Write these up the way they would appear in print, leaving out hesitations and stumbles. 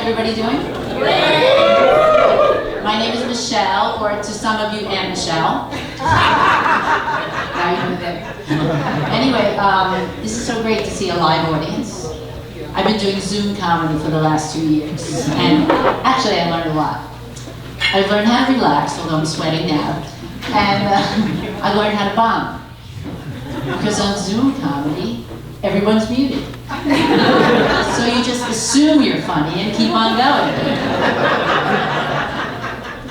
everybody doing? My name is Michelle, or to some of you, Aunt Michelle. Now you know that. Anyway, this is so great to see a live audience. I've been doing Zoom comedy for the last 2 years, and actually I learned a lot. I've learned how to relax, although I'm sweating now, and I learned how to bomb. Because on Zoom comedy, everyone's muted. So you just assume you're funny and keep on going.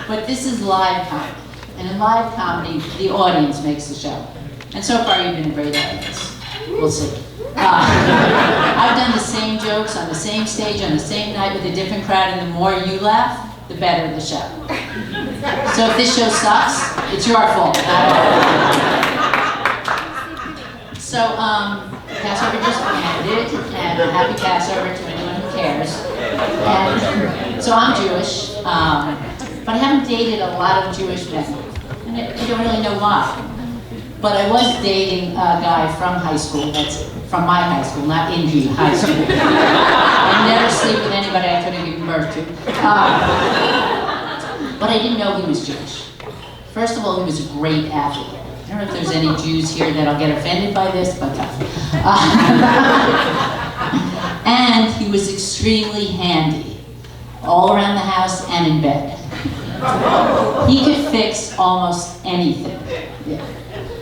But this is live comedy. And in live comedy, the audience makes the show. And so far, you've been a great audience. We'll see. I've done the same jokes on the same stage on the same night with a different crowd, and the more you laugh, the better the show. So if this show sucks, it's your fault, not ours. So, Passover just ended, and a happy Passover to anyone who cares. And so I'm Jewish, but I haven't dated a lot of Jewish men, and I don't really know why. But I was dating a guy from high school, that's from my high school, not Indian high school. I never sleep with anybody I could have given birth to. But I didn't know he was Jewish. First of all, he was a great athlete. I don't know if there's any Jews here that'll get offended by this, but and he was extremely handy, all around the house and in bed. He could fix almost anything. Yeah.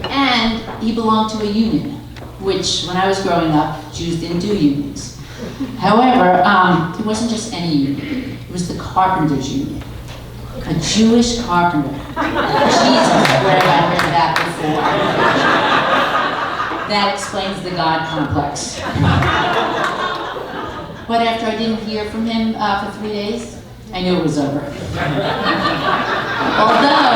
And he belonged to a union, which when I was growing up, Jews didn't do unions. However, it wasn't just any union, it was the carpenters' union. A Jewish carpenter. Jesus, where have I heard that before? That explains the God complex. But after I didn't hear from him for 3 days, I knew it was over. Although,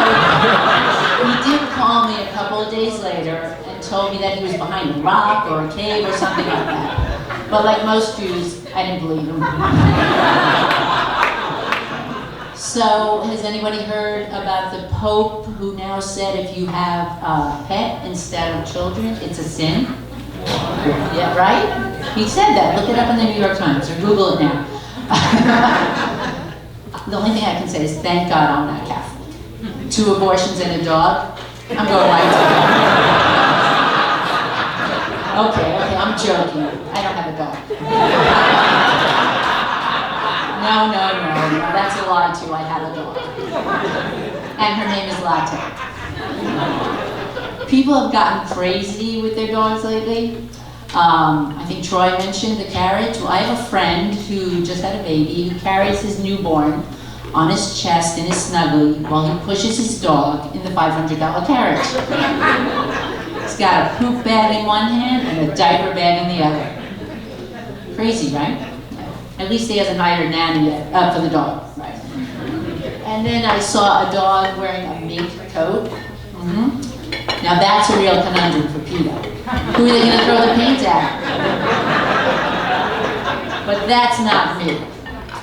he did call me a couple of days later and told me that he was behind a rock or a cave or something like that. But like most Jews, I didn't believe him. So, has anybody heard about the Pope who now said if you have a pet instead of children, it's a sin? Yeah, right? He said that. Look it up in the New York Times, or Google it now. The only thing I can say is thank God I'm not Catholic. 2 abortions and a dog, I'm going right to Okay, I'm joking. I don't have a dog. No, that's a lie too, I have a dog. And her name is Latte. People have gotten crazy with their dogs lately. I think Troy mentioned the carriage. Well, I have a friend who just had a baby who carries his newborn on his chest in his snuggly while he pushes his dog in the $500 carriage. He's got a poop bag in one hand and a diaper bag in the other. Crazy, right? At least he hasn't hired a nanny yet, for the dog, right? And then I saw a dog wearing a mink coat. Now that's a real conundrum for PETA. Who are they going to throw the paint at? But that's not me.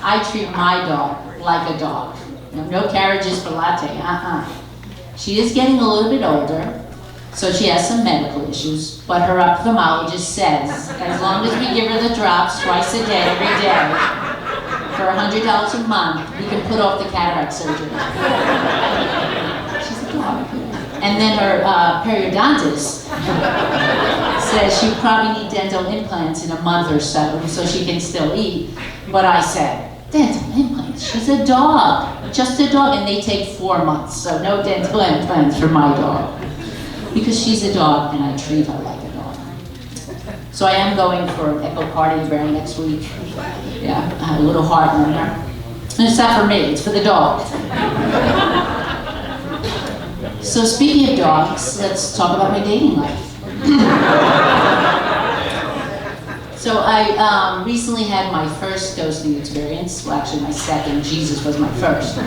I treat my dog like a dog. No carriages for Latte, She is getting a little bit older, so she has some medical issues, but her ophthalmologist says, as long as we give her the drops twice a day, every day, for $100 a month, we can put off the cataract surgery. She's a dog. And then her periodontist says she probably need dental implants in a month or so she can still eat. But I said, dental implants? She's a dog, just a dog, and they take 4 months, so no dental implants for my dog. Because she's a dog and I treat her like a dog. So I am going for an echocardiogram next week. Yeah, I have a little heart murmur. And it's not for me, it's for the dog. So speaking of dogs, let's talk about my dating life. So I recently had my first ghosting experience. Well, actually my second. Jesus was my first.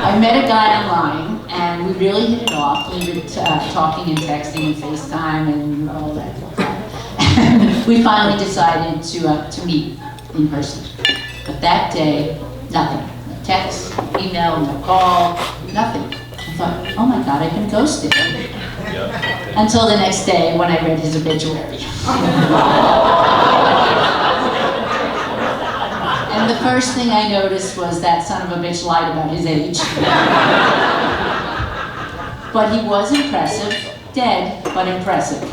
I met a guy online, and we really hit it off. We were talking and texting and FaceTime and all that. And we finally decided to meet in person. But that day, nothing. No text, email, no call, nothing. I thought, oh my God, I've been ghosted. Until the next day when I read his obituary. first thing I noticed was that son of a bitch lied about his age. But he was impressive, dead, but impressive.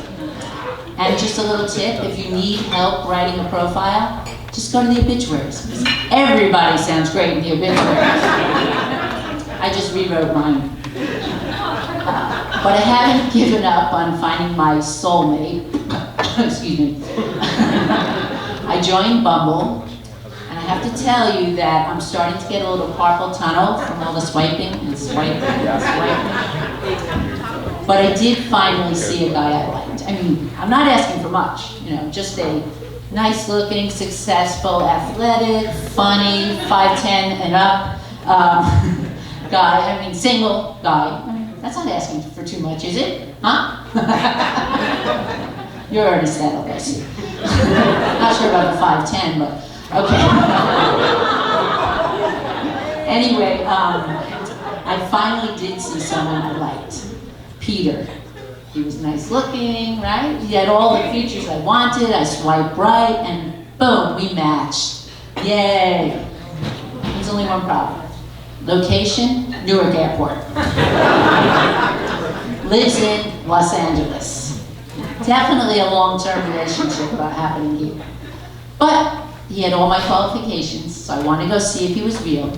And just a little tip, if you need help writing a profile, just go to the obituaries. Because everybody sounds great in the obituaries. I just rewrote mine. But I haven't given up on finding my soulmate. Excuse me. I joined Bumble, and I have to tell you that I'm starting to get a little carpal tunnel from all the swiping and swiping and swiping. But I did finally see a guy I liked. I mean, I'm not asking for much, you know, just a nice-looking, successful, athletic, funny, 5'10" and up guy. I mean, single guy. I mean, that's not asking for too much, is it? Huh? You're already settled, I see. Not sure about the 5'10", but okay. Anyway, I finally did see someone I liked. Peter. He was nice looking, right? He had all the features I wanted. I swiped right, and boom, we matched. Yay. There's only one problem. Location, Newark Airport. Lives in Los Angeles. Definitely a long-term relationship happening here. But he had all my qualifications, so I wanted to go see if he was real.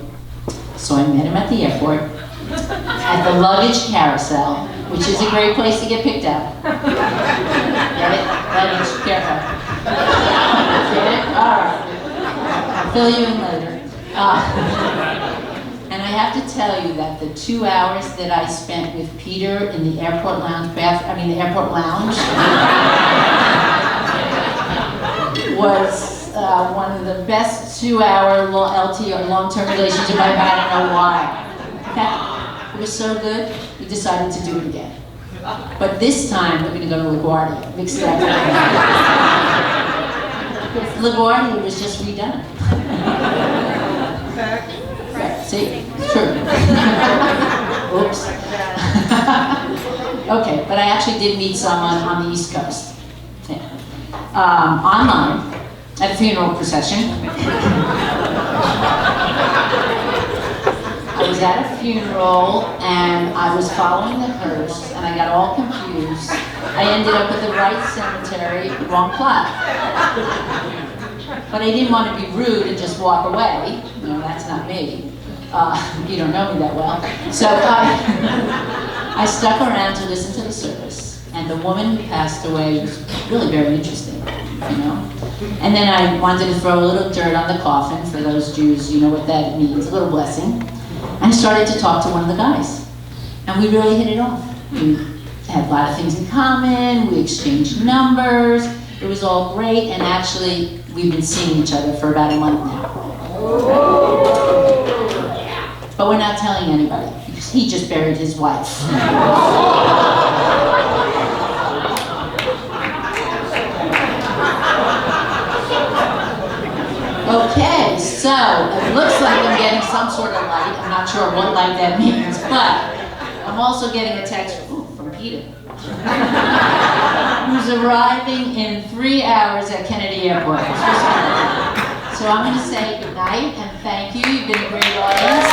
So I met him at the airport, at the luggage carousel, which is a great place to get picked up. Get it? Luggage, careful. Get it? All right. I'll fill you in later. And I have to tell you that the 2 hours that I spent with Peter in the airport lounge the airport lounge was one of the best 2-hour LTR, long-term relationship I've had in a while. Okay? It was so good, we decided to do it again. But this time, we're going to go to LaGuardia. Mix it up. LaGuardia was just redone. See? It's true. Oops. Okay, but I actually did meet someone on the East Coast. Yeah. Online, at a funeral procession. I was at a funeral, and I was following the hearse, and I got all confused. I ended up at the right cemetery, wrong plot. But I didn't want to be rude and just walk away. No, that's not me. You don't know me that well. So I stuck around to listen to the service, and the woman who passed away was really very interesting, you know. And then I wanted to throw a little dirt on the coffin. For those Jews, you know what that means, a little blessing. And I started to talk to one of the guys, and we really hit it off. We had a lot of things in common, we exchanged numbers, it was all great, and actually, we've been seeing each other for about a month now. But we're not telling anybody, because he just buried his wife. Okay, so it looks like I'm getting some sort of light. I'm not sure what light that means, but I'm also getting a text from Peter, who's arriving in 3 hours at Kennedy Airport. So I'm going to say good night and thank you. You've been a great audience.